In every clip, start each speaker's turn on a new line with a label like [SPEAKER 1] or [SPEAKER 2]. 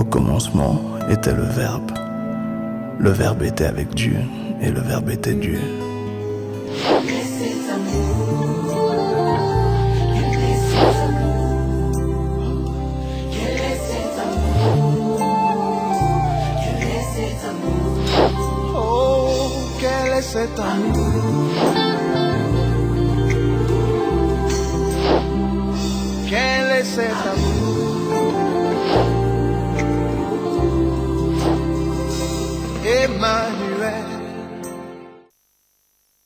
[SPEAKER 1] Au commencement était le Verbe. Le Verbe était avec Dieu, et le Verbe était Dieu.
[SPEAKER 2] Oh, quel est cet amour? Quel est cet amour? Emmanuel.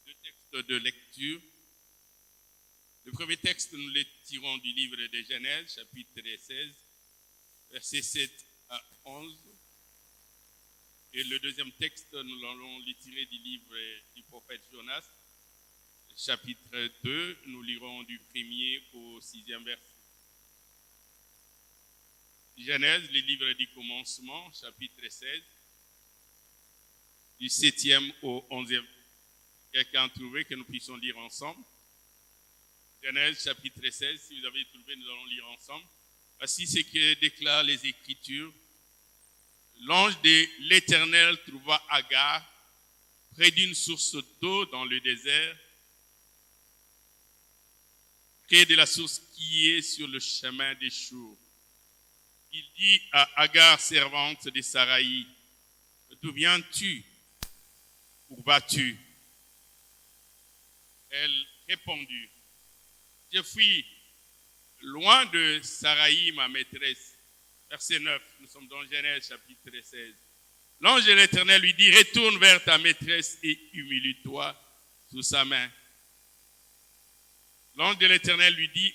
[SPEAKER 3] Deux textes de lecture. Le premier texte, nous le tirons du livre de Genèse, chapitre 16, versets 7 à 11. Et le deuxième texte, nous allons le tirer du livre du prophète Jonas, chapitre 2. Nous lirons du 1er au 6e verset. Genèse, le livre du commencement, chapitre 16, du 7e au 11e. Quelqu'un a trouvé que nous puissions lire ensemble? Genèse, chapitre 16, si vous avez trouvé, nous allons lire ensemble. Voici ce que déclarent les Écritures. L'ange de l'Éternel trouva Agar près d'une source d'eau dans le désert, près de la source qui est sur le chemin des Chours. Il dit à Agar, servante de Saraï, « D'où viens-tu? Où vas-tu? » Elle répondit, « Je fuis loin de Saraï, ma maîtresse. » Verset 9, nous sommes dans Genèse chapitre 16. L'ange de l'Éternel lui dit, « Retourne vers ta maîtresse et humilie-toi sous sa main. » L'ange de l'Éternel lui dit,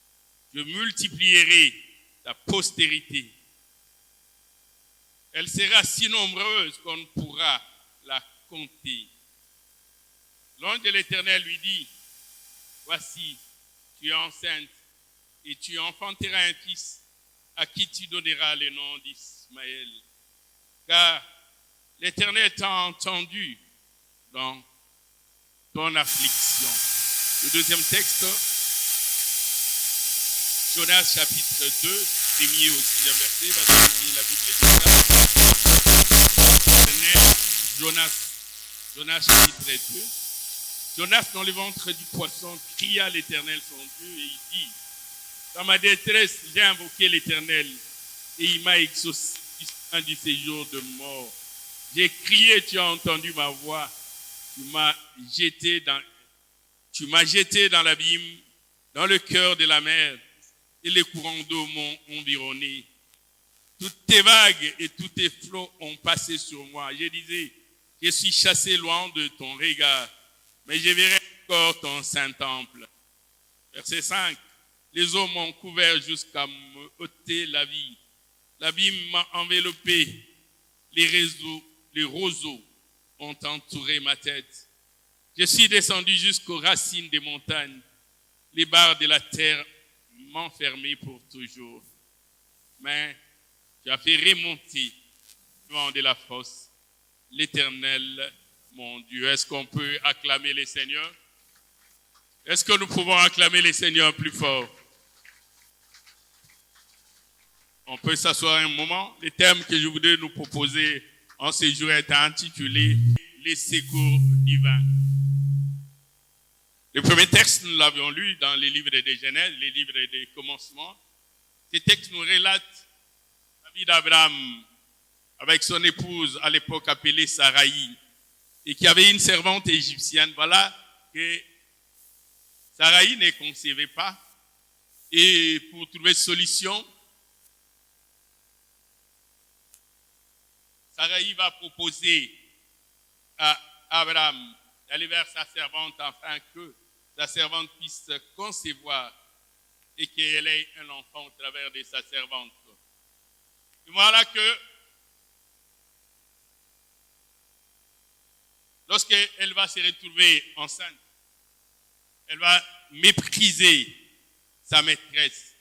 [SPEAKER 3] « Je multiplierai ta postérité. Elle sera si nombreuse qu'on ne pourra la compter. » L'ange de l'Éternel lui dit, « Voici, tu es enceinte et tu enfanteras un fils à qui tu donneras le nom d'Ismaël. Car l'Éternel t'a entendu dans ton affliction. » Le deuxième texte, Jonas chapitre 2, 1er au 6e verset, va sortir la Bible de Jonas chapitre 2. Jonas, dans le ventre du poisson, cria à l'Éternel son Dieu et il dit, « Dans ma détresse, j'ai invoqué l'Éternel et il m'a exaucé du séjour de mort. J'ai crié, tu as entendu ma voix, tu m'as jeté dans l'abîme, dans le cœur de la mer, et les courants d'eau m'ont environné. Toutes tes vagues et tous tes flots ont passé sur moi. Je disais, je suis chassé loin de ton regard, mais je verrai encore ton saint temple. » Verset 5. Les eaux m'ont couvert jusqu'à me ôter la vie. L'abîme m'a enveloppé. Les roseaux ont entouré ma tête. Je suis descendu jusqu'aux racines des montagnes. Les barres de la terre m'ont fermé pour toujours. Mais tu as fait remonter le vent de la fosse, l'Éternel, mon Dieu. Est-ce qu'on peut acclamer les Seigneurs? Est-ce que nous pouvons acclamer les Seigneurs plus fort? On peut s'asseoir un moment. Le thème que je voudrais nous proposer en ce jour est intitulé « Les secours divins ». Le premier texte, nous l'avions lu dans les livres de Genèse, les livres des commencements. Ce texte nous relate la vie d'Abraham avec son épouse à l'époque appelée Saraï et qui avait une servante égyptienne. Voilà que Saraï ne concevait pas et pour trouver solution, Saraï va proposer à Abraham d'aller vers sa servante afin que sa servante puisse concevoir et qu'elle ait un enfant au travers de sa servante. Et voilà que lorsqu'elle va se retrouver enceinte, elle va mépriser sa maîtresse.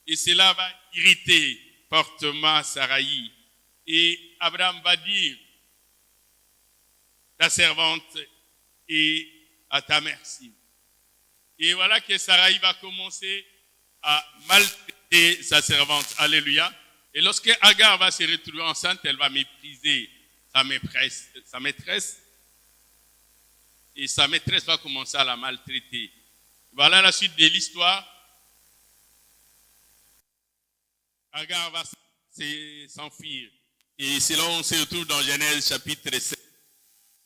[SPEAKER 3] Et cela va irriter fortement Saraï. Et Abraham va dire, ta servante est à ta merci. Et voilà que Saraï va commencer à maltraiter sa servante. Alléluia. Et lorsque Agar va se retrouver enceinte, elle va mépriser sa maîtresse, et sa maîtresse va commencer à la maltraiter. Voilà la suite de l'histoire. Agar va s'enfuir. Et c'est là où on se retrouve dans Genèse chapitre 7.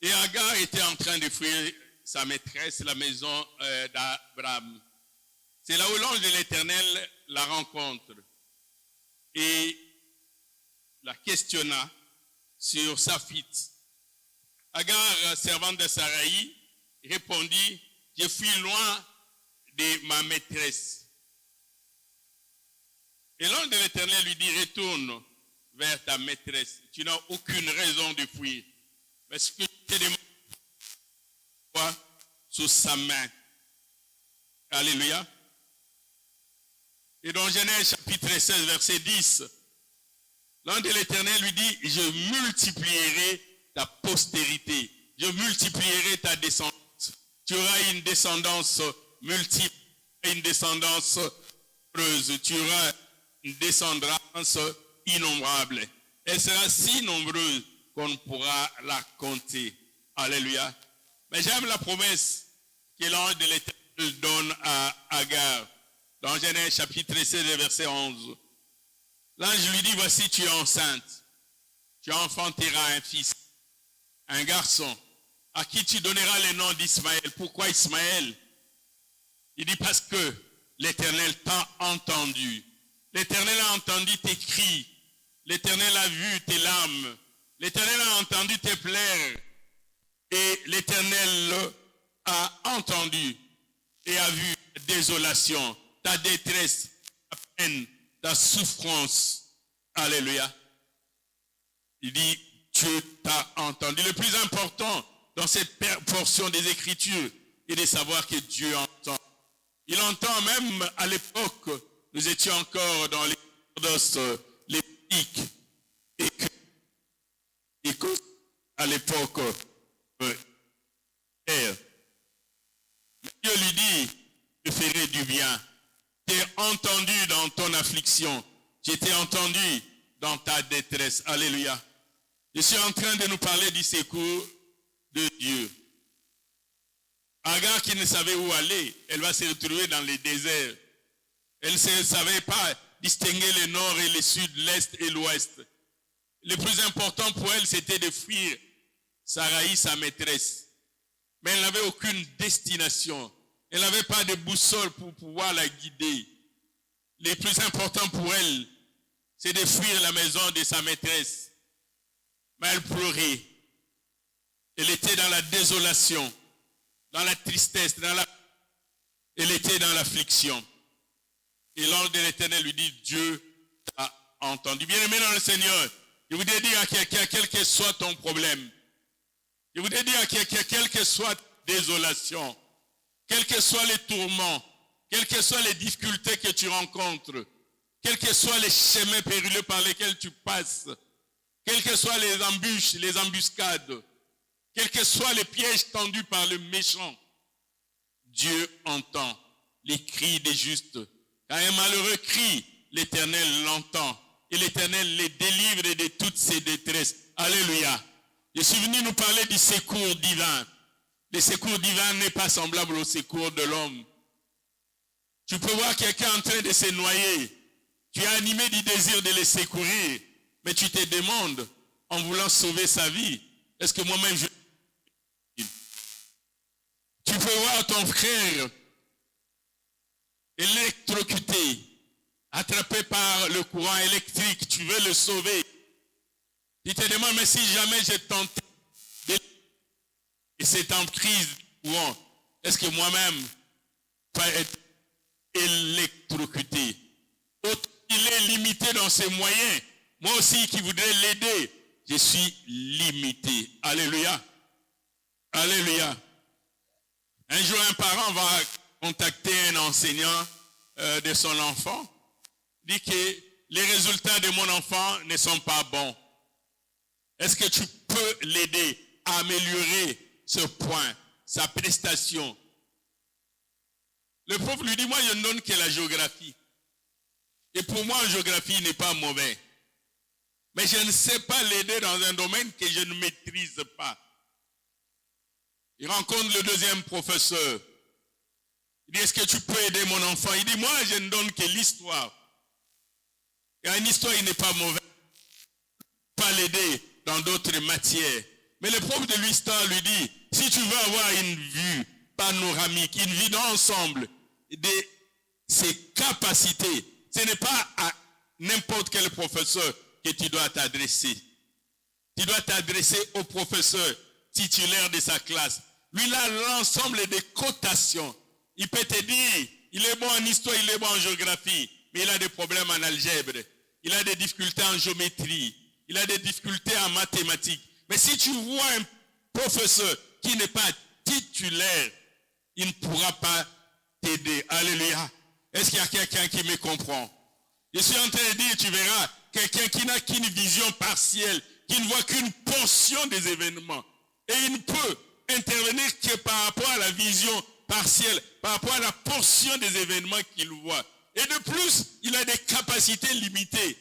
[SPEAKER 3] Et Agar était en train de fuir sa maîtresse, la maison d'Abraham. C'est là où l'ange de l'Éternel la rencontre et la questionna sur sa fuite. Agar, servante de Sarai, répondit, « Je fuis loin de ma maîtresse. » Et l'ange de l'Éternel lui dit, « Retourne vers ta maîtresse. Tu n'as aucune raison de fuir. Parce que tu te demandes quoi sous sa main. » Alléluia. Et dans Genèse chapitre 16, verset 10, l'ange de l'Éternel lui dit, « Je multiplierai ta postérité. Je multiplierai ta descendance. Tu auras une descendance multiple, une descendance nombreuse. Tu auras une descendance innombrable. Elle sera si nombreuse qu'on ne pourra la compter. » Alléluia. Mais j'aime la promesse que l'ange de l'Éternel donne à Agar. Dans Genèse chapitre 16, verset 11. L'ange lui dit, voici, tu es enceinte. Tu enfanteras un fils, un garçon, à qui tu donneras le nom d'Ismaël. Pourquoi Ismaël? Il dit, parce que l'Éternel t'a entendu. L'Éternel a entendu tes cris. L'Éternel a vu tes larmes. L'Éternel a entendu tes pleurs. Et l'Éternel a entendu et a vu ta désolation, ta détresse, ta peine, ta souffrance. Alléluia. Il dit, Dieu t'a entendu. Le plus important dans cette portion des Écritures est de savoir que Dieu entend. Il entend même à l'époque, nous étions encore dans les sacerdoces lévitiques, et que à l'époque, Dieu lui dit, je ferai du bien. T'ai entendu dans ton affliction. Je t'ai entendu dans ta détresse. Alléluia. Je suis en train de nous parler du secours de Dieu. Agar qui ne savait où aller, elle va se retrouver dans les déserts. Elle ne savait pas distinguer le nord et le sud, l'est et l'ouest. Le plus important pour elle, c'était de fuir Sarai, sa maîtresse. Mais elle n'avait aucune destination. Elle n'avait pas de boussole pour pouvoir la guider. Le plus important pour elle, c'est de fuir la maison de sa maîtresse. Mais elle pleurait. Elle était dans la désolation, dans la tristesse, elle était dans l'affliction. Et l'ange de l'Éternel lui dit, Dieu t'a entendu. Bien-aimé dans le Seigneur, je voudrais dire à quelqu'un, quel que soit ton problème, je voudrais dire à quelqu'un, quelle que soit ta désolation, quels que soient les tourments, quelles que soient les difficultés que tu rencontres, quels que soient les chemins périlleux par lesquels tu passes, quelles que soient les embûches, les embuscades, quels que soient les pièges tendus par le méchant, Dieu entend les cris des justes. Quand un malheureux crie, l'Éternel l'entend. Et l'Éternel les délivre de toutes ses détresses. Alléluia. Je suis venu nous parler du secours divin. Le secours divin n'est pas semblable au secours de l'homme. Tu peux voir quelqu'un en train de se noyer. Tu es animé du désir de le secourir. Mais tu te demandes, en voulant sauver sa vie, est-ce que moi-même je... Tu peux voir ton frère électrocuté, attrapé par le courant électrique, tu veux le sauver. Tu te demandes, mais si jamais j'ai tenté et c'est en crise, est-ce que moi-même peux être électrocuté? Autant il est limité dans ses moyens, moi aussi qui voudrais l'aider, je suis limité. Alléluia. Alléluia. Un jour, un parent va contacter un enseignant de son enfant, dit que les résultats de mon enfant ne sont pas bons. Est-ce que tu peux l'aider à améliorer ce point, sa prestation? Le prof lui dit, moi je ne donne que la géographie. Et pour moi, la géographie n'est pas mauvais. mais je ne sais pas l'aider dans un domaine que je ne maîtrise pas. Il rencontre le deuxième professeur. Il dit, est-ce que tu peux aider mon enfant? Il dit, moi, je ne donne que l'histoire. Et une histoire, il n'est pas mauvais. Pas l'aider dans d'autres matières. Mais le prof de l'histoire lui dit, si tu veux avoir une vue panoramique, une vue d'ensemble de ses capacités, ce n'est pas à n'importe quel professeur que tu dois t'adresser. Tu dois t'adresser au professeur titulaire de sa classe. Lui, il a l'ensemble des cotations. Il peut te dire, il est bon en histoire, il est bon en géographie, mais il a des problèmes en algèbre. Il a des difficultés en géométrie. Il a des difficultés en mathématiques. Mais si tu vois un professeur qui n'est pas titulaire, il ne pourra pas t'aider. Alléluia. Est-ce qu'il y a quelqu'un qui me comprend? Je suis en train de dire, tu verras, quelqu'un qui n'a qu'une vision partielle, qui ne voit qu'une portion des événements. Et il ne peut intervenir que par rapport à la vision partielle, par rapport à la portion des événements qu'il voit. Et de plus, il a des capacités limitées.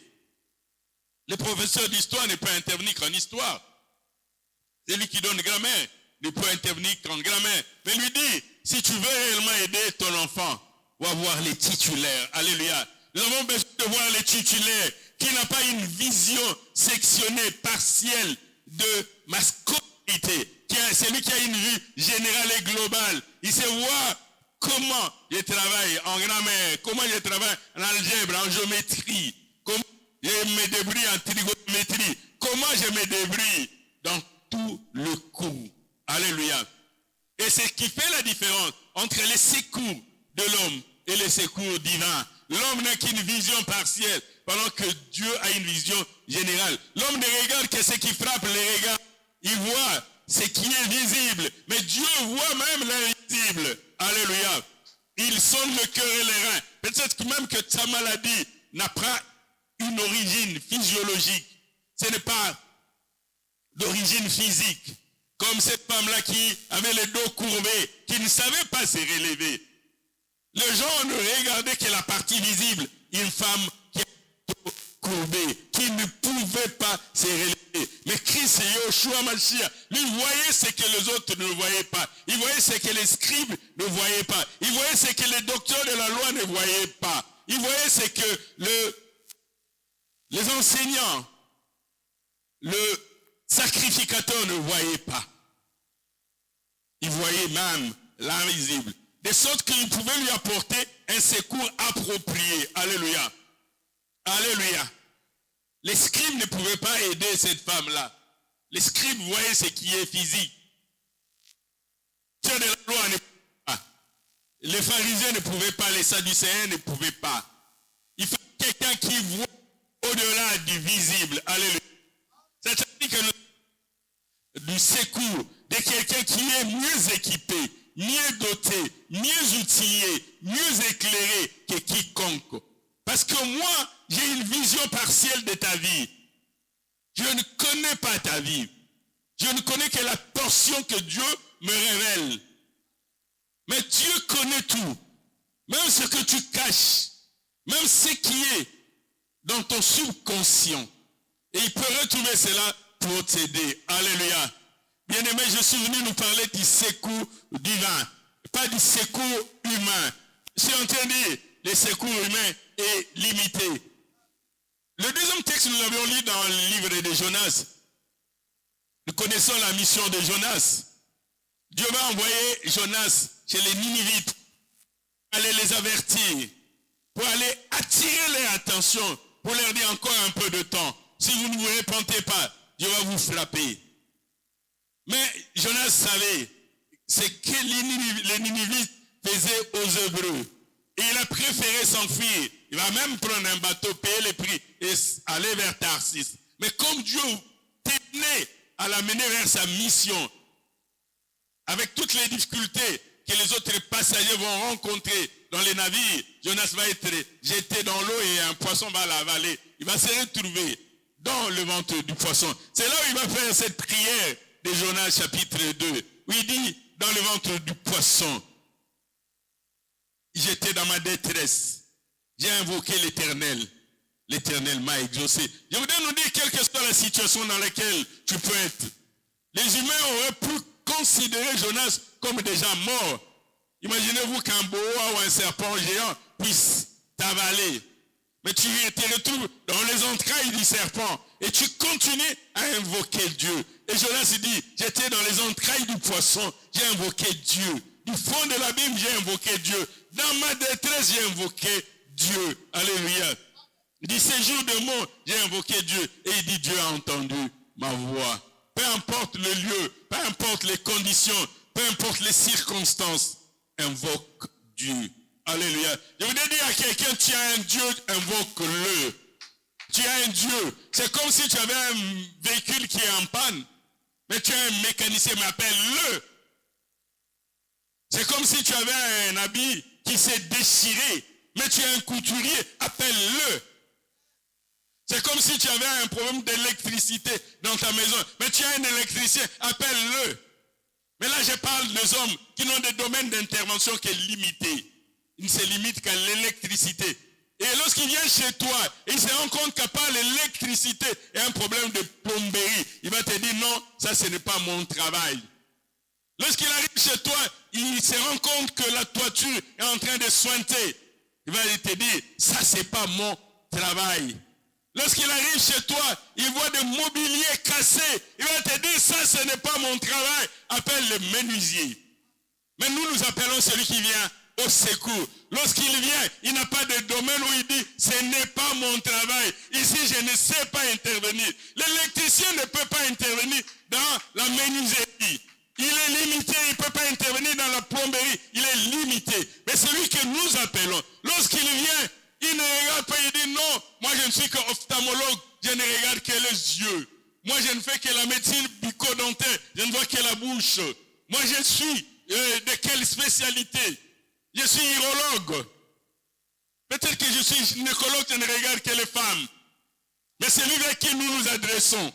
[SPEAKER 3] Le professeur d'histoire ne peut intervenir qu'en histoire. Celui qui donne grammaire ne peut intervenir qu'en grammaire. Mais lui dit, si tu veux réellement aider ton enfant, va voir les titulaires. Alléluia. Nous avons besoin de voir les titulaires qui n'ont pas une vision sectionnée, partielle de ma scolarité. Celui qui a une vue générale et globale. Il sait voir comment je travaille en grammaire, comment je travaille en algèbre, en géométrie, comment je me débrouille en trigonométrie, comment je me débrouille dans tout le cours. Alléluia. Et c'est ce qui fait la différence entre les secours de l'homme et les secours divins. L'homme n'a qu'une vision partielle, pendant que Dieu a une vision générale. L'homme ne regarde que ce qui frappe les regards. Il voit ce qui est visible. Mais Dieu voit même l'invisible. Alléluia. Il sonde le cœur et les reins. Peut-être même que ta maladie n'a pas une origine physiologique. Ce n'est pas d'origine physique. Comme cette femme-là qui avait le dos courbé, qui ne savait pas se relever. Les gens ne regardaient que la partie visible. Une femme qui a le dos courbé, qui ne pouvait pas se relever. Mais Christ et Yoshua Mashiach, lui voyait ce que les autres ne voyaient pas. Il voyait ce que les scribes ne voyaient pas. Il voyait ce que les docteurs de la loi ne voyaient pas. Il voyait ce que les enseignants, le sacrificateur ne voyait pas. Il voyait même l'invisible. De sorte qu'il pouvait lui apporter un secours approprié. Alléluia. Alléluia. Les scribes ne pouvaient pas aider cette femme-là. Les scribes voyaient ce qui est physique. Ceux de la loi ne pouvaient pas. Les pharisiens ne pouvaient pas, les sadducéens ne pouvaient pas. Il faut quelqu'un qui voit au-delà du visible. Alléluia. C'est-à-dire que du secours de quelqu'un qui est mieux équipé, mieux doté, mieux outillé, mieux éclairé que quiconque. Parce que moi, j'ai une vision partielle de ta vie. Je ne connais pas ta vie. Je ne connais que la portion que Dieu me révèle. Mais Dieu connaît tout. Même ce que tu caches. Même ce qui est dans ton subconscient. Et il peut retrouver cela pour t'aider. Alléluia. Bien-aimé, je suis venu nous parler du secours divin. Pas du secours humain. Je suis en train de dire, le secours humain est limité. Le deuxième texte, nous l'avions lu dans le livre de Jonas. Nous connaissons la mission de Jonas. Dieu va envoyer Jonas chez les Ninivites pour aller les avertir, pour aller attirer leur attention, pour leur dire encore un peu de temps. Si vous ne vous repentez pas, Dieu va vous frapper. Mais Jonas savait ce que les Ninivites faisaient aux Hébreux. Et il a préféré s'enfuir. Il va même prendre un bateau, payer les prix et aller vers Tarsis. Mais comme Dieu tenait à l'amener vers sa mission, avec toutes les difficultés que les autres passagers vont rencontrer dans les navires, Jonas va être jeté dans l'eau et un poisson va l'avaler. Il va se retrouver dans le ventre du poisson. C'est là où il va faire cette prière de Jonas chapitre 2, où il dit, dans le ventre du poisson, j'étais dans ma détresse. J'ai invoqué l'Éternel. L'Éternel m'a exaucé. Je voudrais nous dire quelque chose
[SPEAKER 4] la situation dans laquelle tu peux être. Les humains auraient pu considérer Jonas comme déjà mort. Imaginez-vous qu'un boa ou un serpent géant puisse t'avaler. Mais tu te retrouves dans les entrailles du serpent et tu continues à invoquer Dieu. Et Jonas dit, j'étais dans les entrailles du poisson, j'ai invoqué Dieu. Du fond de l'abîme, j'ai invoqué Dieu. Dans ma détresse, j'ai invoqué Dieu. Alléluia. Il dit, ces jours de mort, j'ai invoqué Dieu. Et il dit, Dieu a entendu ma voix. Peu importe le lieu, peu importe les conditions, peu importe les circonstances, invoque Dieu. Alléluia. Je voudrais dire à quelqu'un, tu as un Dieu, invoque-le. Tu as un Dieu. C'est comme si tu avais un véhicule qui est en panne, mais tu as un mécanicien, mais appelle-le. C'est comme si tu avais un habit qui s'est déchiré, mais tu as un couturier, appelle-le. C'est comme si tu avais un problème d'électricité dans ta maison, mais tu as un électricien, appelle-le. Mais là, je parle des hommes qui ont des domaines d'intervention qui est limité. Il ne se limite qu'à l'électricité. Et lorsqu'il vient chez toi, il se rend compte qu'à part l'électricité et un problème de plomberie, il va te dire non, ça ce n'est pas mon travail. Lorsqu'il arrive chez toi, il se rend compte que la toiture est en train de sointer. Il va te dire, ça c'est pas mon travail. Lorsqu'il arrive chez toi, il voit des mobiliers cassés. Il va te dire, ça ce n'est pas mon travail. Appelle le menuisier. Mais nous appelons celui qui vient au secours. Lorsqu'il vient, il n'a pas de domaine où il dit, ce n'est pas mon travail. Ici, je ne sais pas intervenir. L'électricien ne peut pas intervenir dans la menuiserie. Il est limité, il ne peut pas intervenir dans la plomberie. Il est limité. Mais celui que nous appelons, lorsqu'il vient, il ne regarde pas, il dit non, moi je ne suis qu'ophtalmologue, je ne regarde que les yeux. Moi je ne fais que la médecine bucco-dentaire, je ne vois que la bouche. Moi je suis de quelle spécialité? Je suis urologue. Peut-être que je suis gynécologue, je ne regarde que les femmes. Mais celui vers qui nous nous adressons,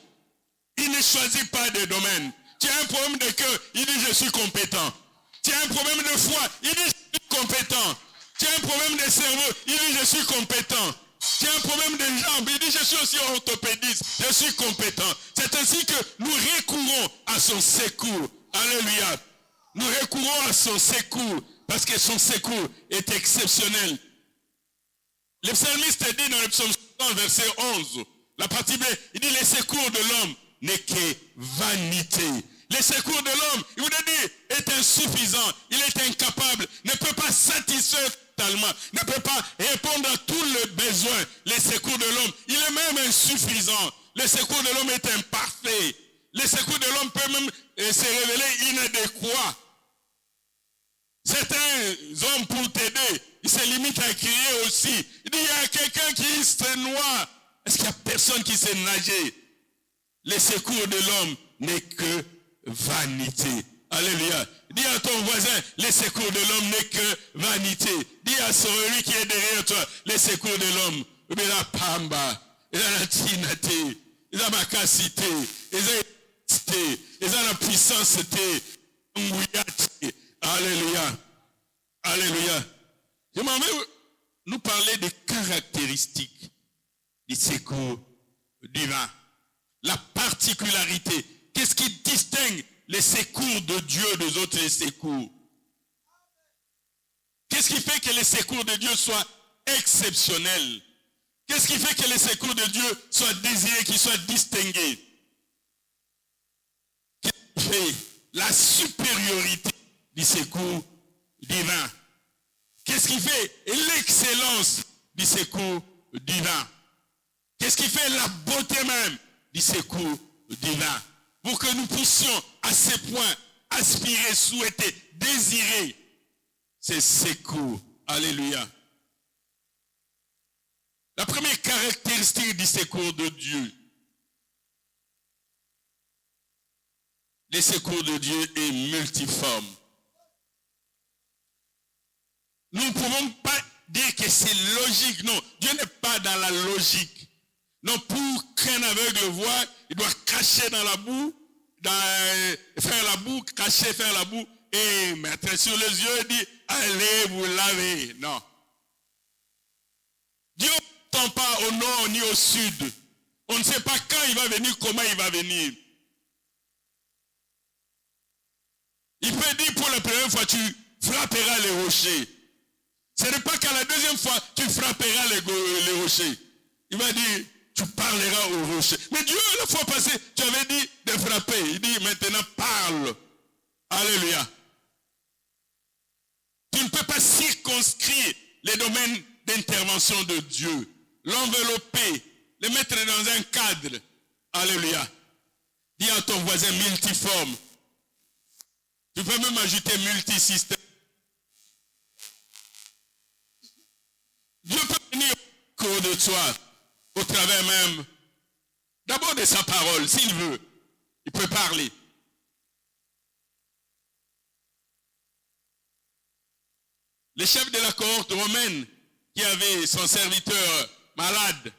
[SPEAKER 4] il ne choisit pas de domaine. Tu as un problème de cœur, il dit je suis compétent. Tu as un problème de foie, il dit je suis compétent. Tu as un problème de cerveau, il dit je suis compétent. Tu as un problème de jambes, il dit je suis aussi orthopédiste, je suis compétent. C'est ainsi que nous recourons à son secours. Alléluia. Nous recourons à son secours parce que son secours est exceptionnel. Le psalmiste dit dans le psaume 60, verset 11, la partie B, il dit le secours de l'homme n'est que vanité. Le secours de l'homme, il voudrait dire, est insuffisant, il est incapable, ne peut pas satisfaire totalement, ne peut pas répondre à tous les besoins. Le secours de l'homme, il est même insuffisant. Le secours de l'homme est imparfait. Le secours de l'homme peut même se révéler inadéquat. Certains hommes, pour t'aider, ils se limitent à crier aussi. Il dit, il y a quelqu'un qui se noie. Est-ce qu'il n'y a personne qui sait nager? Le secours de l'homme n'est que vanité. Alléluia. Dis à ton voisin, le secours de l'homme n'est que vanité. Dis à celui qui est derrière toi, le secours de l'homme. Il a la pamba, il a la tinate, il a ma capacité, il a la puissance. Alléluia. Alléluia. Je m'en vais nous parler des caractéristiques du secours divin. La particularité. Qu'est-ce qui distingue les secours de Dieu des autres secours? Qu'est-ce qui fait que les secours de Dieu soient exceptionnels? Qu'est-ce qui fait que les secours de Dieu soient désirés, qu'ils soient distingués? Qu'est-ce qui fait la supériorité du secours divin? Qu'est-ce qui fait l'excellence du secours divin? Qu'est-ce qui fait la beauté même du secours divin? Pour que nous puissions à ce point aspirer, souhaiter, désirer ces secours. Alléluia. La première caractéristique du secours de Dieu. Le secours de Dieu est multiforme. Nous ne pouvons pas dire que c'est logique. Non, Dieu n'est pas dans la logique. Non, pour qu'un aveugle voie, il doit cracher dans la boue, faire la boue, cracher, faire la boue, et mettre sur les yeux et dire, allez vous laver. Non. Dieu ne tend pas au nord ni au sud. On ne sait pas quand il va venir, comment il va venir. Il peut dire pour la première fois, tu frapperas les rochers. Ce n'est pas qu'à la deuxième fois, tu frapperas les rochers. Il va dire, tu parleras aux rochers. Mais Dieu, la fois passée, tu avais dit de frapper. Il dit, maintenant parle. Alléluia. Tu ne peux pas circonscrire les domaines d'intervention de Dieu. L'envelopper, le mettre dans un cadre. Alléluia. Dis à ton voisin multiforme. Tu peux même ajouter multisystème. Dieu peut venir au cours de toi, au travers même, d'abord de sa parole, s'il veut. Il peut parler. Le chef de la cohorte romaine, qui avait son serviteur malade,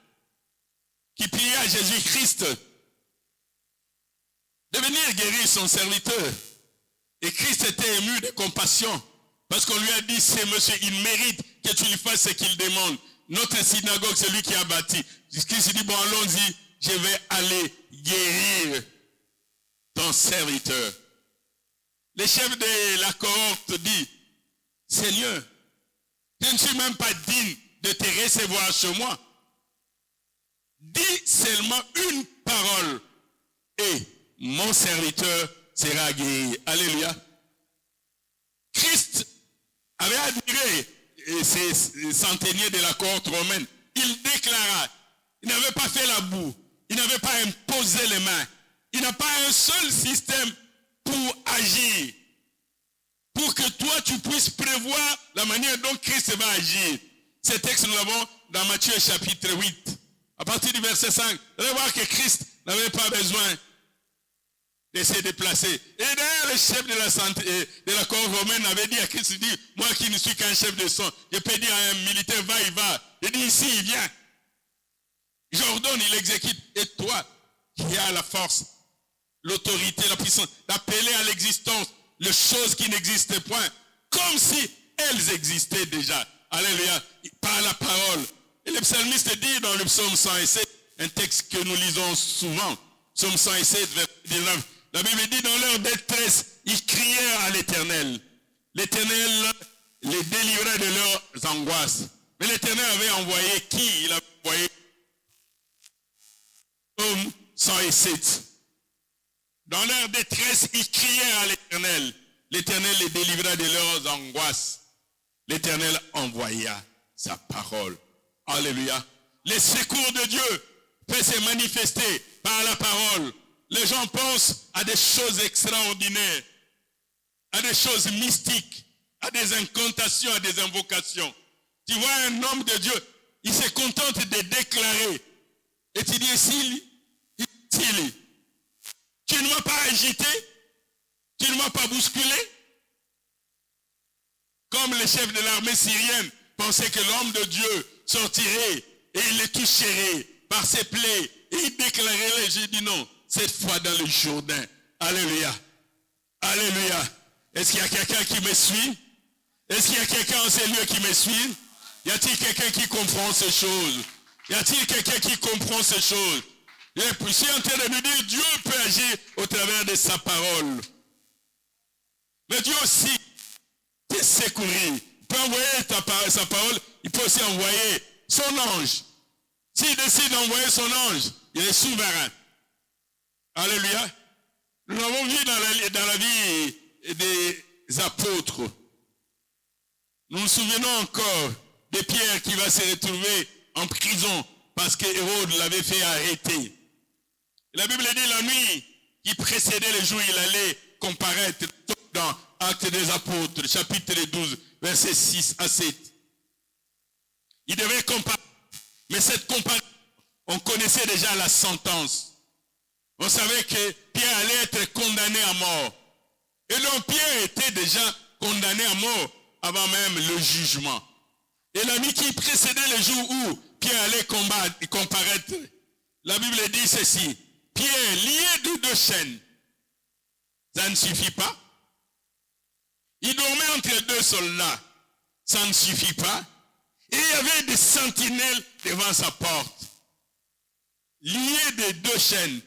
[SPEAKER 4] qui priait à Jésus-Christ de venir guérir son serviteur. Et Christ était ému de compassion, parce qu'on lui a dit, c'est monsieur, il mérite que tu lui fasses ce qu'il demande. Notre synagogue, c'est lui qui a bâti. Christ dit, bon, allons-y, je vais aller guérir ton serviteur. Le chef de la cohorte dit, Seigneur, je ne suis même pas digne de te recevoir chez moi. Dis seulement une parole et mon serviteur sera guéri. Alléluia. Christ avait admiré ces centeniers de la cohorte romaine. Il déclara, il n'avait pas fait la boue, il n'avait pas imposé les mains, il n'a pas un seul système pour agir, pour que toi tu puisses prévoir la manière dont Christ va agir. Ce texte nous l'avons dans Matthieu chapitre 8. À partir du verset 5, vous allez voir que Christ n'avait pas besoin de se déplacer. Et d'ailleurs, le chef de la cohorte romaine avait dit à Christ, il dit, moi qui ne suis qu'un chef de son, je peux dire à un militaire, va, il va. Il dit, ici, il vient. J'ordonne, il exécute. Et toi, qui as la force, l'autorité, la puissance, d'appeler à l'existence les choses qui n'existaient point, comme si elles existaient déjà. Alléluia. Par la parole. Et le psalmiste dit dans le psaume 107, un texte que nous lisons souvent, psaume 107, verset 19, la Bible dit, dans leur détresse, ils crièrent à l'Éternel. L'Éternel les délivrait de leurs angoisses. Mais l'Éternel avait envoyé qui? Il avait envoyé psaume 107. Dans leur détresse, ils crièrent à l'Éternel. L'Éternel les délivra de leurs angoisses. L'Éternel envoya sa parole. Alléluia. Les secours de Dieu peuvent se manifester par la parole. Les gens pensent à des choses extraordinaires, à des choses mystiques, à des incantations, à des invocations. Tu vois un homme de Dieu, il se contente de déclarer. Et tu dis, s'il, tu ne m'as pas agité, tu ne m'as pas bousculé. Comme le chef de l'armée syrienne pensait que l'homme de Dieu sortirait et il les toucherait par ses plaies. Et il déclarerait, j'ai dit non, cette fois dans le Jourdain. Alléluia. Alléluia. Est-ce qu'il y a quelqu'un qui me suit? Est-ce qu'il y a quelqu'un en ces lieux qui me suit? Y a-t-il quelqu'un qui comprend ces choses? Y a-t-il quelqu'un qui comprend ces choses? Je suis en train de nous dire, Dieu peut agir au travers de sa parole. Mais Dieu aussi peut secourir. Il peut envoyer sa parole, il peut aussi envoyer son ange. S'il décide d'envoyer son ange, il est souverain. Alléluia. Nous l'avons vu dans la vie des apôtres. Nous nous souvenons encore de Pierre qui va se retrouver en prison parce que Hérode l'avait fait arrêter. La Bible dit la nuit qui précédait le jour où il allait comparaître dans Actes des Apôtres, chapitre 12, versets 6 à 7. Il devait comparer. Mais cette comparaison, on connaissait déjà la sentence. On savait que Pierre allait être condamné à mort. Et donc Pierre était déjà condamné à mort avant même le jugement. Et la nuit qui précédait le jour où Pierre allait comparaître, la Bible dit ceci. Pierre, lié de 2 chaînes, ça ne suffit pas. Il dormait entre 2 soldats, ça ne suffit pas. Et il y avait des sentinelles devant sa porte. lié de 2 chaînes.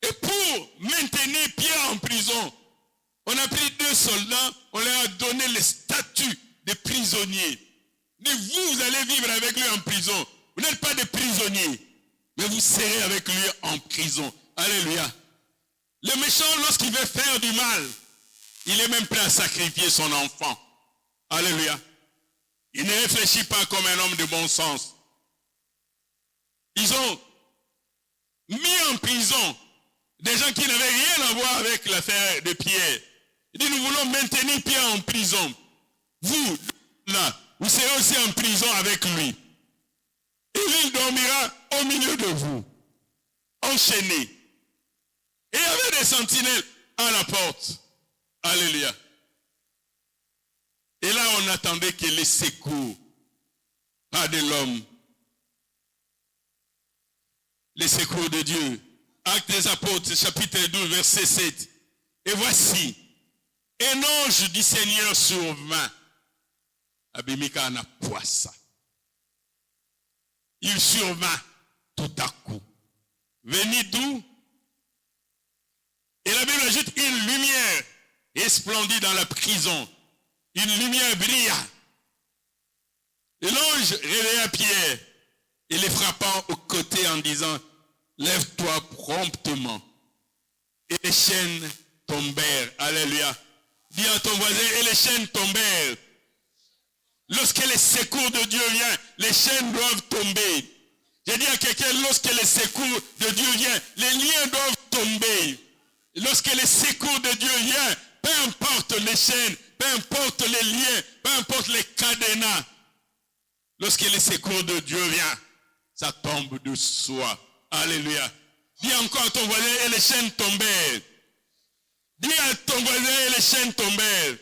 [SPEAKER 4] Et pour maintenir Pierre en prison, on a pris 2 soldats, on leur a donné le statut de prisonnier. Vous allez vivre avec lui en prison. Vous n'êtes pas des prisonniers, mais vous serez avec lui en prison. Alléluia. Le méchant, lorsqu'il veut faire du mal, il est même prêt à sacrifier son enfant. Alléluia. Il ne réfléchit pas comme un homme de bon sens. Ils ont mis en prison des gens qui n'avaient rien à voir avec l'affaire de Pierre. Il dit, nous voulons maintenir Pierre en prison. Vous, là, vous serez aussi en prison avec lui. Et il dormira au milieu de vous, enchaîné. Et il y avait des sentinelles à la porte. Alléluia. Et là, on attendait que les secours, pas de l'homme, les secours de Dieu. Actes des Apôtres, chapitre 12, verset 7. Et voici, un ange du Seigneur survint. Abimika na poissa. Il survint tout à coup. Venu d'où? Et la Bible ajoute une lumière resplendit dans la prison. Une lumière brilla. Et l'ange réveilla Pierre et les frappant au côté en disant, lève-toi promptement. Et les chaînes tombèrent. Alléluia. Dis à ton voisin, et les chaînes tombèrent. Lorsque les secours de Dieu viennent, les chaînes doivent tomber. J'ai dit à quelqu'un, lorsque les secours de Dieu viennent, les liens doivent tomber. Lorsque les secours de Dieu viennent, peu importe les chaînes, peu importe les liens, peu importe les cadenas, lorsque les secours de Dieu viennent, ça tombe de soi. Alléluia. Dis encore à ton voisin, et les chaînes tombèrent. Dis à ton voisin, et les chaînes tombèrent.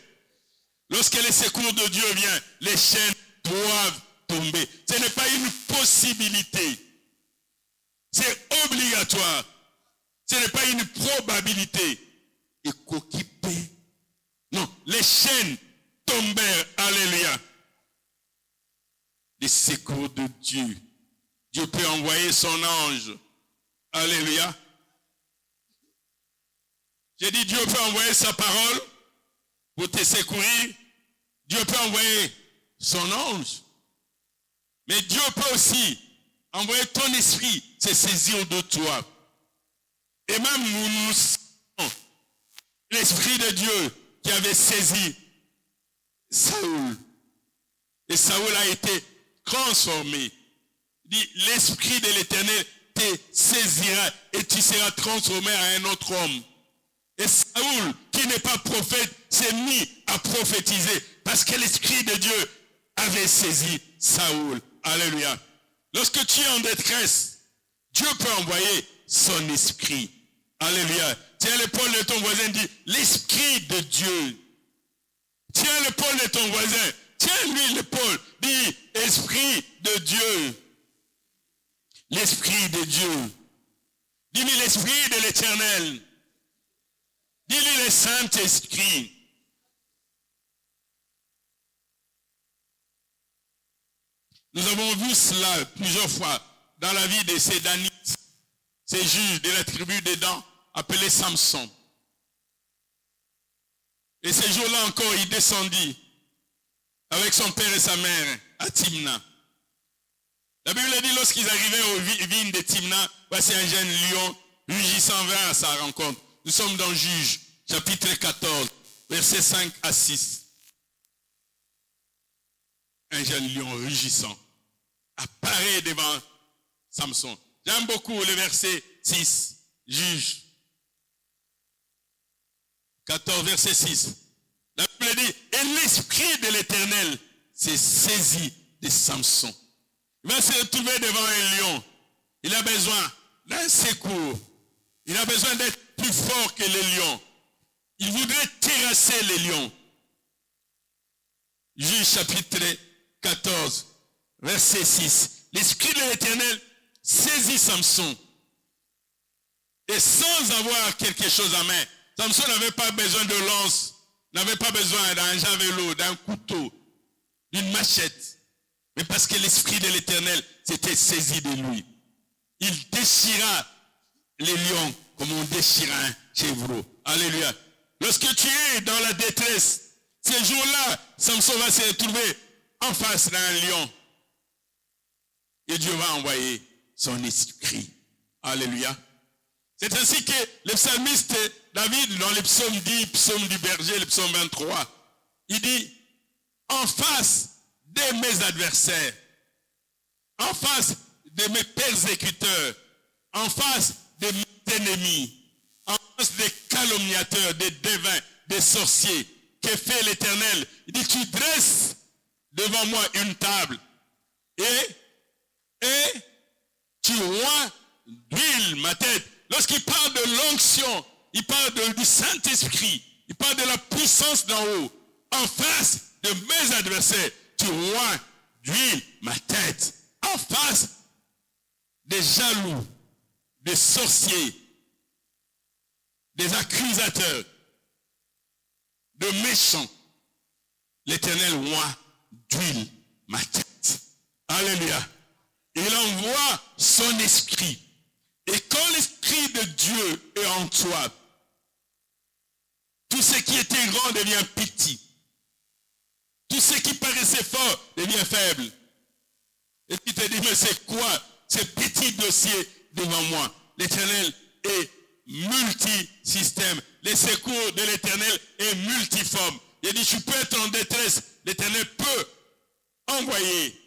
[SPEAKER 4] Lorsque les secours de Dieu viennent, les chaînes doivent tomber. Ce n'est pas une possibilité. C'est obligatoire. Ce n'est pas une probabilité. Et qu'occupé. Non, les chaînes tombèrent. Alléluia. Les secours de Dieu. Dieu peut envoyer son ange. Alléluia. J'ai dit Dieu peut envoyer sa parole pour te secourir. Dieu peut envoyer son ange. Mais Dieu peut aussi envoyer ton esprit se saisir de toi. Et même nous savons l'esprit de Dieu qui avait saisi Saoul. Et Saoul a été transformé. Il dit, l'esprit de l'Éternel te saisira et tu seras transformé en un autre homme. Et Saoul, qui n'est pas prophète, s'est mis à prophétiser parce que l'esprit de Dieu avait saisi Saoul. Alléluia. Lorsque tu es en détresse, Dieu peut envoyer son esprit. Alléluia. Tiens l'épaule de ton voisin, dit, l'esprit de Dieu. Tiens l'épaule de ton voisin. Tiens-lui l'épaule. Dis, esprit de Dieu. L'esprit de Dieu. Dis-lui l'esprit de l'Éternel. Dis-lui le Saint-Esprit. Nous avons vu cela plusieurs fois dans la vie de ces Danites, ces juges de la tribu des Dan, appelés Samson. Et ces jours-là encore, il descendit avec son père et sa mère à Timna. La Bible dit, lorsqu'ils arrivaient aux vignes de Timna, voici un jeune lion rugissant vint à sa rencontre. Nous sommes dans Juges, chapitre 14, versets 5 à 6. Un jeune lion rugissant apparaît devant Samson. J'aime beaucoup le verset 6, Juges 14, verset 6. La Bible dit, et l'esprit de l'Éternel s'est saisi de Samson. Il va se retrouver devant un lion. Il a besoin d'un secours. Il a besoin d'être plus fort que les lions. Il voudrait terrasser les lions. Juges chapitre 14, verset 6. L'esprit de l'Éternel saisit Samson. Et sans avoir quelque chose à main, Samson n'avait pas besoin de lance, n'avait pas besoin d'un javelot, d'un couteau, d'une machette. Mais parce que l'esprit de l'Éternel s'était saisi de lui. il déchira les lions comme on déchire un chevreau. Alléluia. Lorsque tu es dans la détresse, ces jours-là, Samson va se retrouver en face d'un lion. Et Dieu va envoyer son esprit. Alléluia. C'est ainsi que le psalmiste David, dans le psaume 10, psaume du berger, le psaume 23, il dit, en face de mes adversaires, en face de mes persécuteurs, en face de mes ennemis, en face des calomniateurs, des devins, des sorciers, que fait l'Éternel? Il dit, tu dresses devant moi une table et tu oins d'huile ma tête. Lorsqu'il parle de l'onction, il parle du Saint-Esprit, il parle de la puissance d'en haut. En face de mes adversaires, tu oins d'huile ma tête. En face des jaloux, des sorciers, des accusateurs, de méchants, l'Éternel oint d'huile ma tête. Alléluia. Il envoie son esprit. Et quand l'esprit de Dieu est en toi, tout ce qui était grand devient petit. Tout ce qui paraissait fort devient faible. Et tu te dis, mais c'est quoi ce petit dossier devant moi? L'Éternel est multisystème. Les secours de l'Éternel est multiforme. Il dit, tu peux être en détresse. L'Éternel peut envoyer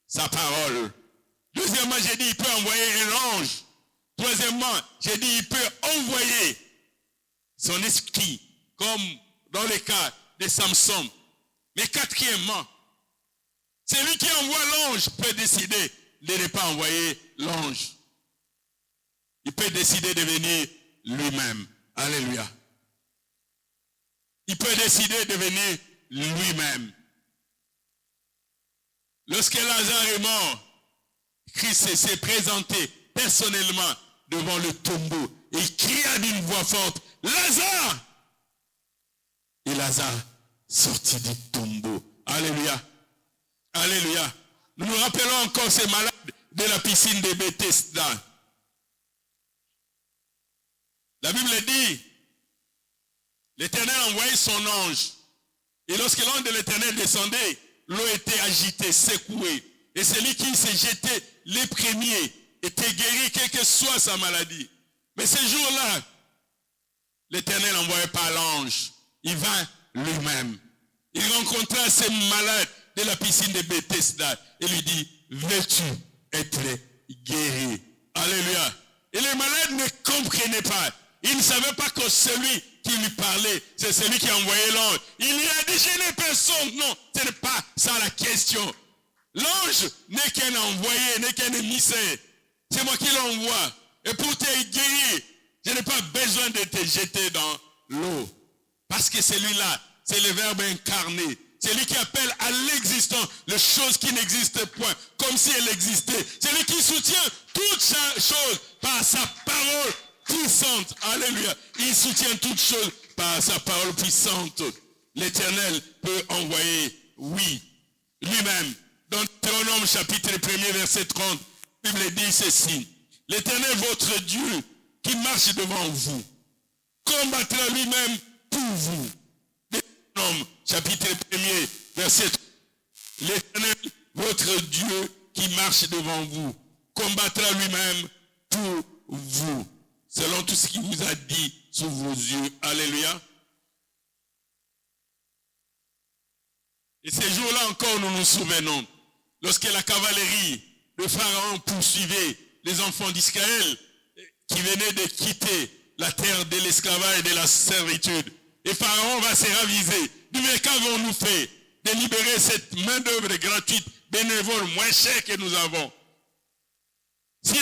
[SPEAKER 4] sa parole. Deuxièmement, j'ai dit, il peut envoyer un ange. Troisièmement, j'ai dit, il peut envoyer son esprit, comme dans le cas de Samson. Mais quatrièmement, celui qui envoie l'ange peut décider de ne pas envoyer l'ange. Il peut décider de venir lui-même. Alléluia. Il peut décider de venir lui-même. Lorsque Lazare est mort, Christ s'est présenté personnellement devant le tombeau et il cria d'une voix forte, Lazare! Et Lazare sortit du tombeau. Alléluia. Alléluia. Nous nous rappelons encore ces malades de la piscine de Bethesda. La Bible dit, l'Éternel a envoyé son ange. Et lorsque l'ange de l'Éternel descendait, l'eau était agitée, secouée. Et celui qui s'est jeté les premiers était guéri, quelle que soit sa maladie. Mais ce jour-là, l'Éternel n'envoyait pas l'ange. Il vint lui-même. Il rencontra ces malades de la piscine de Bethesda et lui dit, veux-tu être guéri? Alléluia. Et les malades ne comprenaient pas. Ils ne savaient pas que celui qui lui parlait, c'est celui qui a envoyé l'ange. Il lui a dit, je n'ai personne. Non, ce n'est pas ça la question. L'ange n'est qu'un envoyé, n'est qu'un émissaire. C'est moi qui l'envoie. Et pour te guérir, je n'ai pas besoin de te jeter dans l'eau. Parce que celui-là, c'est le Verbe incarné. C'est lui qui appelle à l'existence les choses qui n'existent point, comme si elles existaient. C'est lui qui soutient toutes choses par sa parole puissante. Alléluia. Il soutient toutes choses par sa parole puissante. L'Éternel peut envoyer, oui, lui-même. Dans Deutéronome chapitre 1er verset 30, la Bible dit ceci. L'Éternel votre Dieu qui marche devant vous combattra lui-même pour vous. Deutéronome chapitre 1er verset 30. L'Éternel votre Dieu qui marche devant vous combattra lui-même pour vous. Selon tout ce qu'il vous a dit sous vos yeux. Alléluia. Et ces jours-là encore, nous nous souvenons, lorsque la cavalerie de Pharaon poursuivait les enfants d'Israël qui venaient de quitter la terre de l'esclavage et de la servitude. Et Pharaon va se raviser. Mais qu'avons-nous fait de libérer cette main-d'œuvre gratuite, bénévole, moins chère que nous avons? Si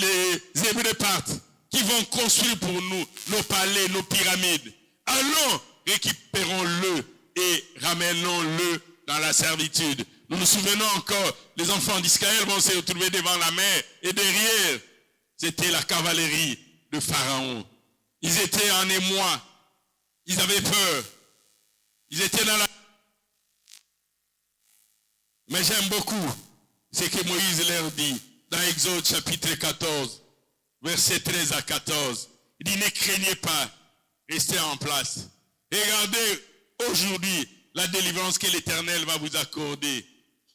[SPEAKER 4] les Hébreux partent, qui vont construire pour nous nos palais, nos pyramides, allons, récupérons-le et ramenons-le dans la servitude. Nous nous souvenons encore, les enfants d'Israël vont se retrouver devant la mer et derrière, c'était la cavalerie de Pharaon. Ils étaient en émoi, ils avaient peur, ils étaient dans la... Mais j'aime beaucoup ce que Moïse leur dit dans Exode chapitre 14, versets 13 à 14. Il dit, ne craignez pas, restez en place. Regardez aujourd'hui la délivrance que l'Éternel va vous accorder.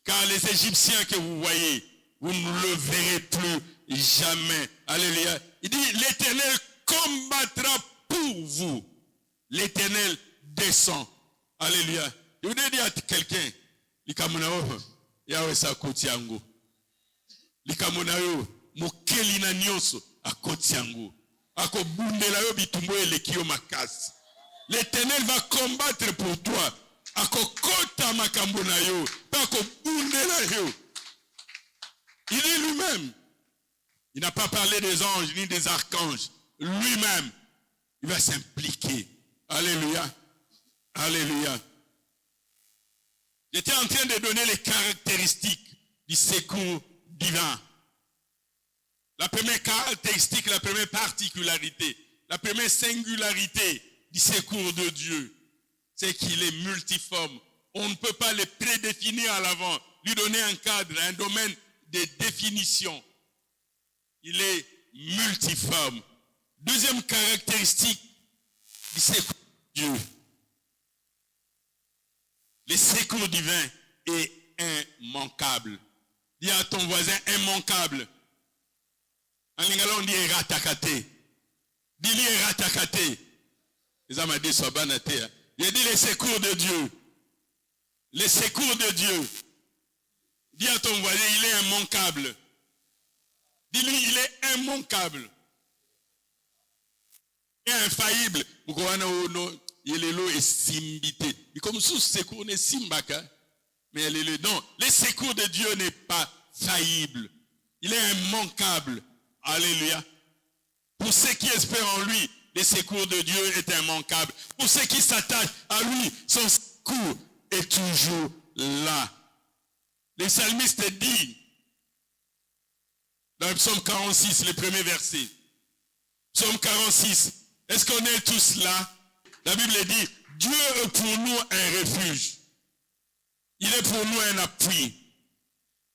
[SPEAKER 4] Car les Égyptiens que vous voyez, vous ne le verrez plus jamais. Alléluia. Il dit, l'Éternel combattra pour vous. L'Éternel descend. Alléluia. Je voudrais dire à quelqu'un, likamunao, yawe sa koti yangu. Likamunao, mokeli na nyonso a koti yangu. Ako bundela yo bitumbo elekio makasi. L'Éternel va combattre pour toi. Ako kota makambo na yo, ako bundela yo. Il est lui-même. Il n'a pas parlé des anges ni des archanges. Lui-même, il va s'impliquer. Alléluia. Alléluia. J'étais en train de donner les caractéristiques du secours divin. La première caractéristique, la première particularité, la première singularité du secours de Dieu, c'est qu'il est multiforme. On ne peut pas le prédéfinir à l'avant, lui donner un cadre, un domaine de définition. Il est multiforme. Deuxième caractéristique du secours de Dieu. Le secours divin est immanquable. Dis à ton voisin immanquable. En lingala on dit eratakate. Dis-lui eratakate. Les amis disent soit banate. Il dit le secours de Dieu. Le secours de Dieu. Dis à ton voisin, il est immanquable. Dis-lui, il est immanquable. Il est infaillible. Il est là et simbité. Et comme sous secours n'est simbaka. Mais elle est là. Non, le secours de Dieu n'est pas faillible. Il est immanquable. Alléluia. Pour ceux qui espèrent en lui, le secours de Dieu est immanquable. Pour ceux qui s'attachent à lui, son secours est toujours là. Le psalmiste dit, dans le psaume 46, le premier verset, psaume 46, est-ce qu'on est tous là? La Bible dit, Dieu est pour nous un refuge. Il est pour nous un appui.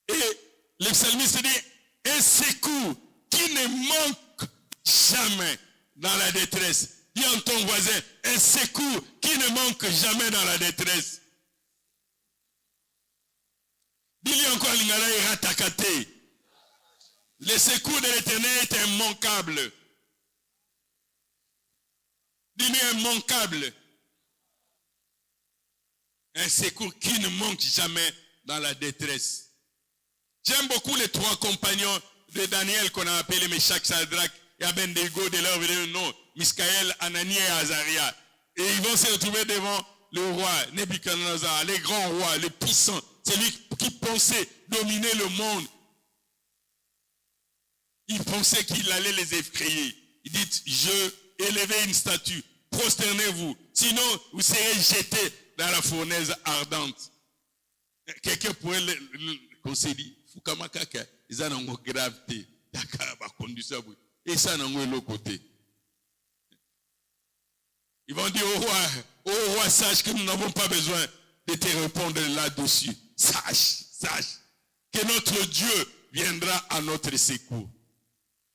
[SPEAKER 4] Et le psalmiste dit, un secours qui ne manque jamais dans la détresse. Dis à ton voisin, un secours qui ne manque jamais dans la détresse. Dis-lui encore, l'ingala est ratakate. Le secours de l'Éternel est immanquable. Dis-lui immanquable. Un secours qui ne manque jamais dans la détresse. J'aime beaucoup les trois compagnons de Daniel qu'on a appelés Meshach, Shadrach et Abednego de leur vrai nom, Miskaël, Anani et Azaria. Et ils vont se retrouver devant le roi Nebuchadnezzar, les grands rois, les puissants, celui qui pensait dominer le monde. Il pensait qu'il allait les effrayer. Il dit, je élevez une statue, prosternez-vous, sinon vous serez jetés dans la fournaise ardente. Quelqu'un pourrait le conseiller, Fukamakaka, ils ont une gravité, et ça n'a pas l'autre côté. Ils vont dire au roi, sache que nous n'avons pas besoin de te répondre là-dessus. Sache que notre Dieu viendra à notre secours.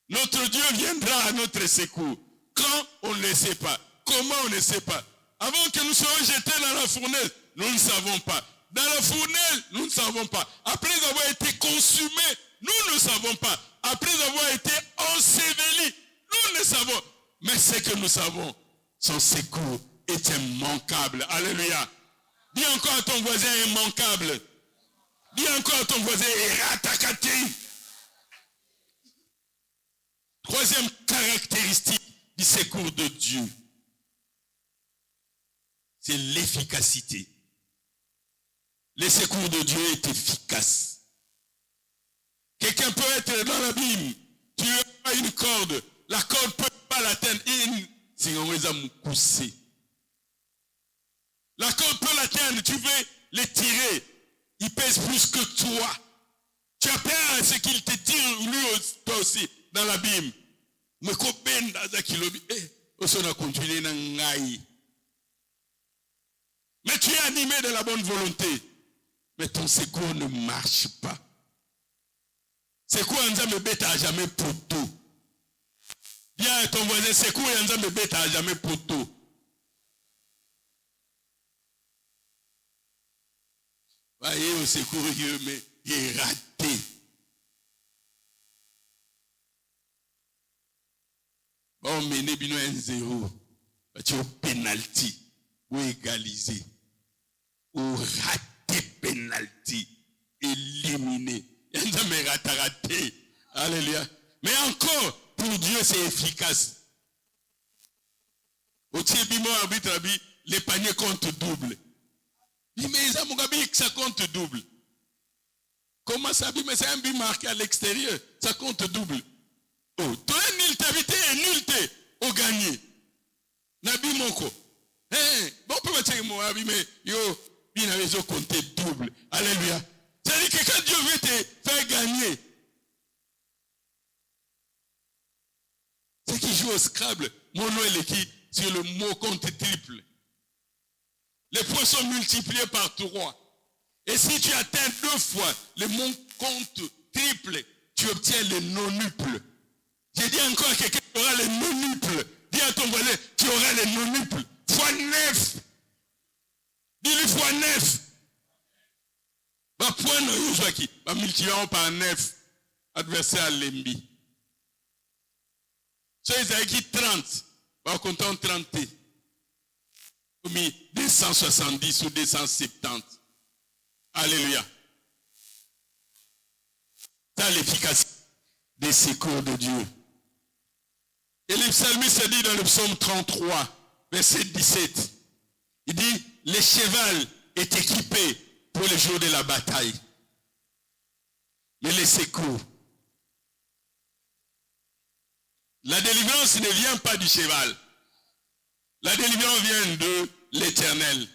[SPEAKER 4] Notre Dieu viendra à notre secours. Quand on ne le sait pas. Comment on ne sait pas. Avant que nous soyons jetés dans la fournaise, nous ne savons pas. Dans la fournaise, nous ne savons pas. Après avoir été consumés, nous ne savons pas. Après avoir été ensevelis, nous ne savons. Mais ce que nous savons, son secours est immanquable. Alléluia. Dis encore à ton voisin immanquable. Dis encore à ton voisin eratakati. Troisième caractéristique du secours de Dieu, c'est l'efficacité. Le secours de Dieu est efficace. Quelqu'un peut être dans l'abîme, tu as une corde, la corde ne peut pas l'atteindre. La corde peut l'atteindre, tu veux le tirer, il pèse plus que toi. Tu as peur à ce qu'il te tire lui toi aussi dans l'abîme. Mais tu es animé de la bonne volonté. Mais ton secours ne marche pas. secours Nzambe beta jamais poto. Dis à ton voisin, secours Nzambe beta jamais poto. Voyez au secours, mais il est raté. Bon, mais il y a un zéro. Tu as un penalty. Ou égalisé. Ou raté penalty. Éliminé. Il y a un raté. Alléluia. Mais encore, pour Dieu, c'est efficace. Au Tchébimo, arbitre, les paniers comptent double. Mais ça compte double. Comment ça? Mais c'est un but marqué à l'extérieur. Ça compte double. Oh, toi, nul t'habité et nul t'es au gagné. Nabi Moko. Bon, peut-être moi, mais yo, il avait compté double. Alléluia. C'est-à-dire que quand Dieu veut te faire gagner, c'est qui joue au Scrabble. Mon nom est l'équipe sur le mot compte triple. Les points sont multipliés par 3. Et si tu atteins 2 fois le mot compte triple, tu obtiens le non-nuple. J'ai dit encore à quelqu'un, tu auras le non-nuple. Dis à ton voisin, tu auras le non-nuple. Fois 9. Dis-lui fois 9. Bah, point non, il qui. Bah, multipliant par 9. Adversaire à l'embi. Soit ils avaient qui 30. Bah, comptant 30. Comme 270 ou 270. Alléluia. C'est l'efficacité des secours de Dieu. Et le psalmiste dit dans le psaume 33, verset 17, il dit, le cheval est équipé pour le jour de la bataille. Mais les secours, la délivrance ne vient pas du cheval. La délivrance vient de l'Éternel.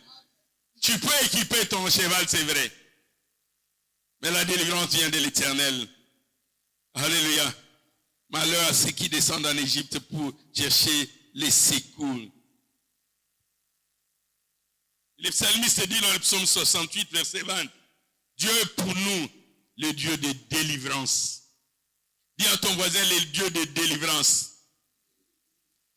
[SPEAKER 4] Tu peux équiper ton cheval, c'est vrai. Mais la délivrance vient de l'Éternel. Alléluia. Malheur à ceux qui descendent en Égypte pour chercher les secours. Le psalmiste dit dans le psaume 68, verset 20, Dieu est pour nous le Dieu de délivrance. Dis à ton voisin le Dieu de délivrance.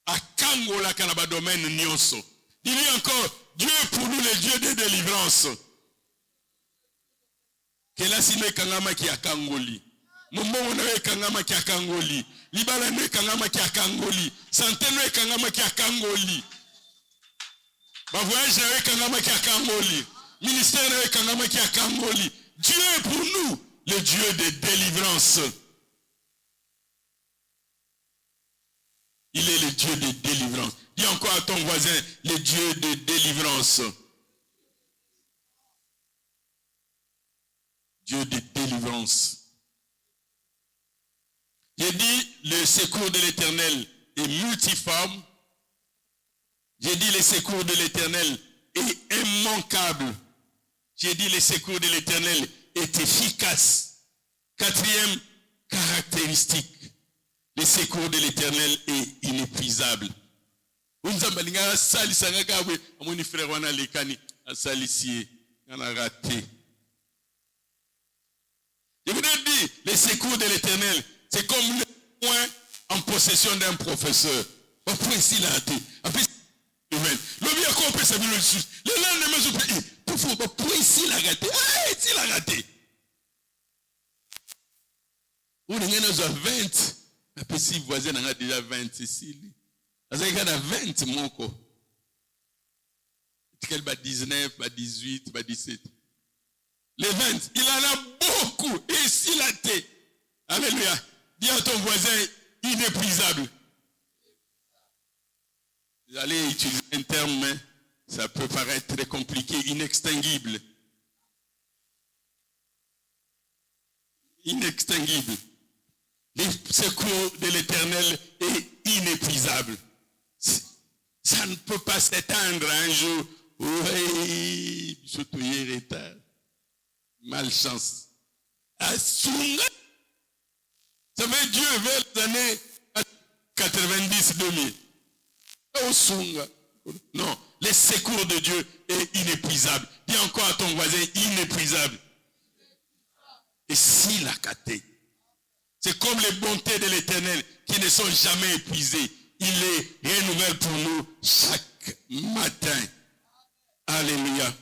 [SPEAKER 4] À Kangola Kanabadomen Nyonso. Dis-lui encore, Dieu est pour nous le Dieu de délivrance. Kela sime kangama ki akangoli. Mumbo nawe kangama ki akangoli. Libala ne kangama ki akangoli. Santé ne kangama ki akangoli. Ba voyage nawe kangama ki akangoli. Ministère nawe kangama ki akangoli. Dieu est pour nous le Dieu de délivrance. Il est le Dieu de délivrance. Dis encore à ton voisin, le Dieu de délivrance. Dieu de délivrance. J'ai dit, le secours de l'Éternel est multiforme. J'ai dit, le secours de l'Éternel est immanquable. J'ai dit, le secours de l'Éternel est efficace. 4e caractéristique. Le secours de l'Éternel est inépuisable. Je vous ai dit, le secours de l'Éternel, c'est comme le point en possession d'un professeur. Après, ici, là, après, le bien qu'on peut savoir le sujet. Le lendemain, je peux dire, pour ici, la gâté. Ah, ici, la gâté. Ou on a 20. Après, si voisin a déjà 20 ici. Il y a 20 moko. Il y a 19, 18, 17. Les 20, il en a beaucoup. Et ici, la tête. Alléluia. Dis à ton voisin, inépuisable. Vous allez utiliser un terme, mais ça peut paraître très compliqué, inextinguible. Inextinguible. Le secours de l'Éternel est inépuisable. Ça ne peut pas s'éteindre un jour. Oui, surtout hier retard. Malchance. Ça veut Dieu vers les années 90-2000. Non, le secours de Dieu est inépuisable. Dis encore à ton voisin, inépuisable. Et si la caté, C'est comme les bontés de l'Éternel qui ne sont jamais épuisées. Il les renouvelle pour nous chaque matin. Alléluia.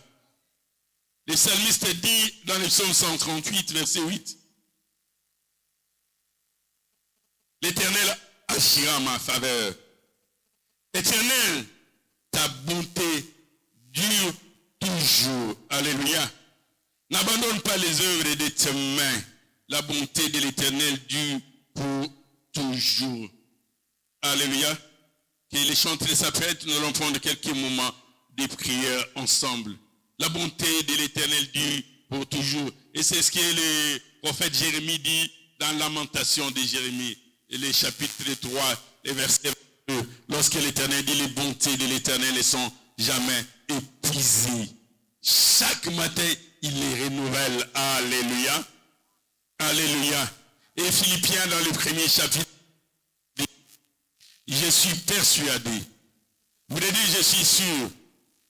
[SPEAKER 4] Le psalmiste dit dans le psaume 138, verset 8, l'Éternel agira en ma faveur. Éternel, ta bonté dure toujours. Alléluia. N'abandonne pas les œuvres de tes mains. La bonté de l'Éternel dure pour toujours. Alléluia. Que les chantres s'apprêtent, nous allons prendre quelques moments de prière ensemble. La bonté de l'Éternel dure pour toujours. Et c'est ce que le prophète Jérémie dit dans Lamentation de Jérémie, et le chapitre 3, et verset 2. Lorsque l'Éternel dit les bontés de l'Éternel ne sont jamais épuisées. Chaque matin, il les renouvelle. Alléluia. Alléluia. Et Philippiens dans le premier chapitre, je suis persuadé. Vous devez dire je suis sûr.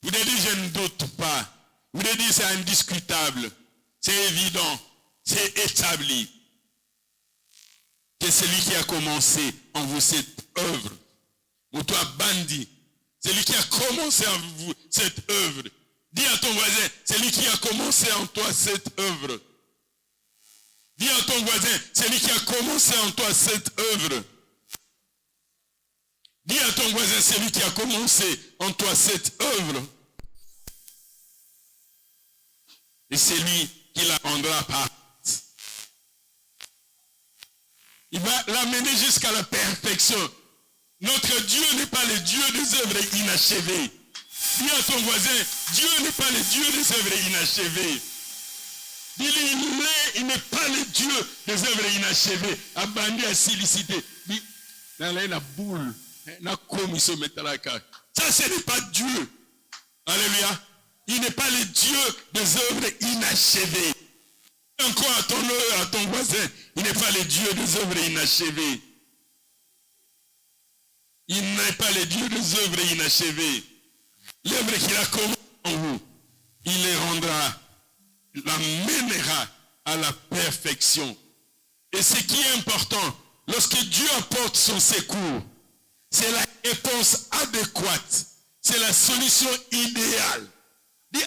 [SPEAKER 4] Vous devez dire je ne doute pas. Vous devez dire c'est indiscutable. C'est évident. C'est établi. Que celui qui a commencé en vous cette œuvre, ou toi bandit, celui qui a commencé en vous cette œuvre, dis à ton voisin, celui qui a commencé en toi cette œuvre. Dis à ton voisin, celui qui a commencé en toi cette œuvre. Dis à ton voisin, celui qui a commencé en toi cette œuvre. Et c'est lui qui la rendra parfaite. Il va l'amener jusqu'à la perfection. Notre Dieu n'est pas le Dieu des œuvres inachevées. Dis à ton voisin, Dieu n'est pas le Dieu des œuvres inachevées. Dis-lui, il n'est pas le Dieu des œuvres inachevées. Abandonné à silicité. Dans la boule, la commission métalaka. Ça, ce n'est pas Dieu. Alléluia. Il n'est pas le Dieu des œuvres inachevées. Encore à ton voisin, il n'est pas le Dieu des œuvres inachevées. Il n'est pas le Dieu des œuvres inachevées. L'œuvre qu'il a commencé en vous, il les rendra, la mènera à la perfection. Et ce qui est important, lorsque Dieu apporte son secours, c'est la réponse adéquate. C'est la solution idéale. Dit,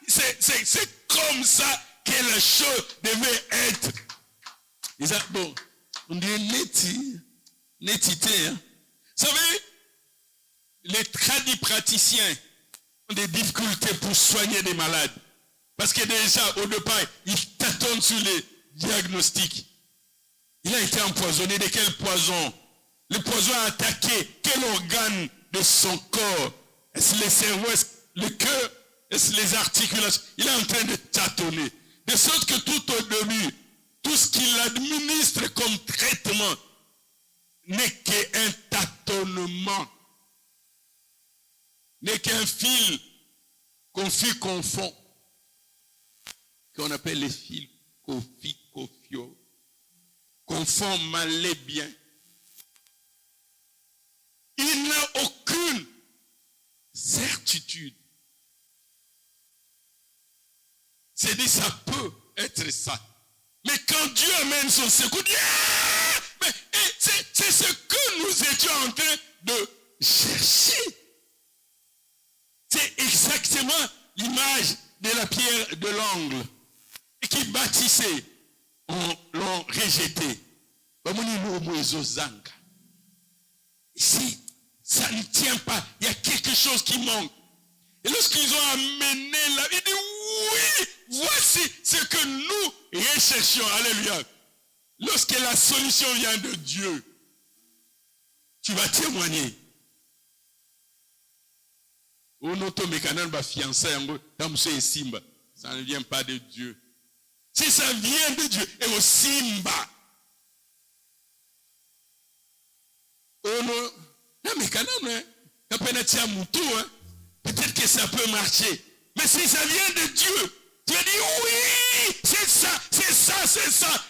[SPEAKER 4] c'est comme ça que la chose devait être. Ils disent, bon, on dit nettité. Hein? Vous savez, les tradipraticiens ont des difficultés pour soigner des malades. Parce que déjà, au départ, ils tâtonnent sur les diagnostics. Il a été empoisonné. De quel poison? Le poison a attaqué quel organe de son corps? Est-ce le cerveau? Est-ce le cœur? Est-ce les articulations? Il est en train de tâtonner. De sorte que tout au début, tout ce qu'il administre comme traitement n'est qu'un tâtonnement. N'est qu'un fil confond, qu'on appelle les fils confio, confond mal et bien. Il n'a aucune certitude. C'est dit, ça peut être ça. Mais quand Dieu amène son secours, c'est ce que nous étions en train de chercher. C'est exactement l'image de la pierre de l'angle. Et qui bâtissait, l'ont rejeté. Ici, ça ne tient pas. Il y a quelque chose qui manque. Et lorsqu'ils ont amené la vie, ils disent, oui, voici ce que nous recherchions. Alléluia. Lorsque la solution vient de Dieu, tu vas témoigner. Ça ne vient pas de Dieu. Si ça vient de Dieu, et au Simba. Peut-être que ça peut marcher. Mais si ça vient de Dieu, tu vas dire oui, c'est ça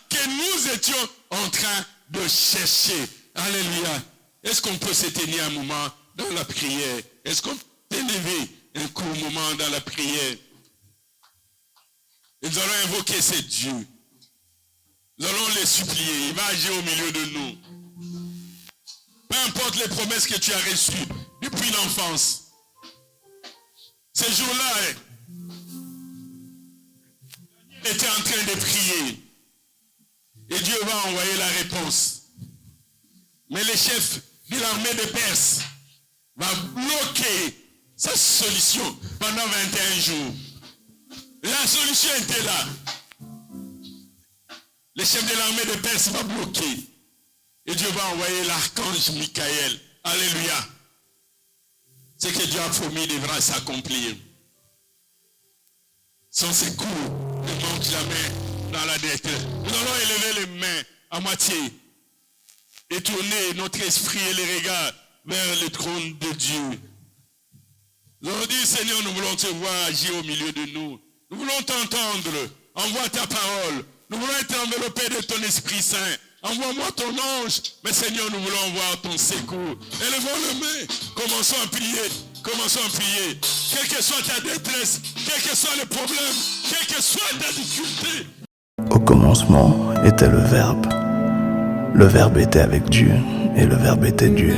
[SPEAKER 4] que nous étions en train de chercher. Alléluia. Est-ce qu'on peut se tenir un moment dans la prière? Est-ce qu'on peut s'élever un court moment dans la prière? Nous allons invoquer ce Dieu. Nous allons les supplier. Il va agir au milieu de nous. Peu importe les promesses que tu as reçues depuis l'enfance. Ces jours-là, était en train de prier. Et Dieu va envoyer la réponse. Mais le chef de l'armée de Perse va bloquer sa solution pendant 21 jours. La solution était là. Le chef de l'armée de Perse va bloquer. Et Dieu va envoyer l'archange Michael. Alléluia. Ce que Dieu a promis devra s'accomplir. Sans secours ne manque jamais dans la détresse. Nous allons élever les mains à moitié et tourner notre esprit et les regards vers le trône de Dieu. Nous allons dire, Seigneur, nous voulons te voir agir au milieu de nous. Nous voulons t'entendre. Envoie ta parole. Nous voulons être enveloppés de ton Esprit Saint. Envoie-moi ton ange. Mais Seigneur, nous voulons voir ton secours. Élevons les mains. Commençons à prier. Commençons à prier. Quelle que soit ta détresse, quel que soit le problème, quelle que soit ta difficulté.
[SPEAKER 1] Au commencement était le Verbe. Le Verbe était avec Dieu, et le Verbe était Dieu.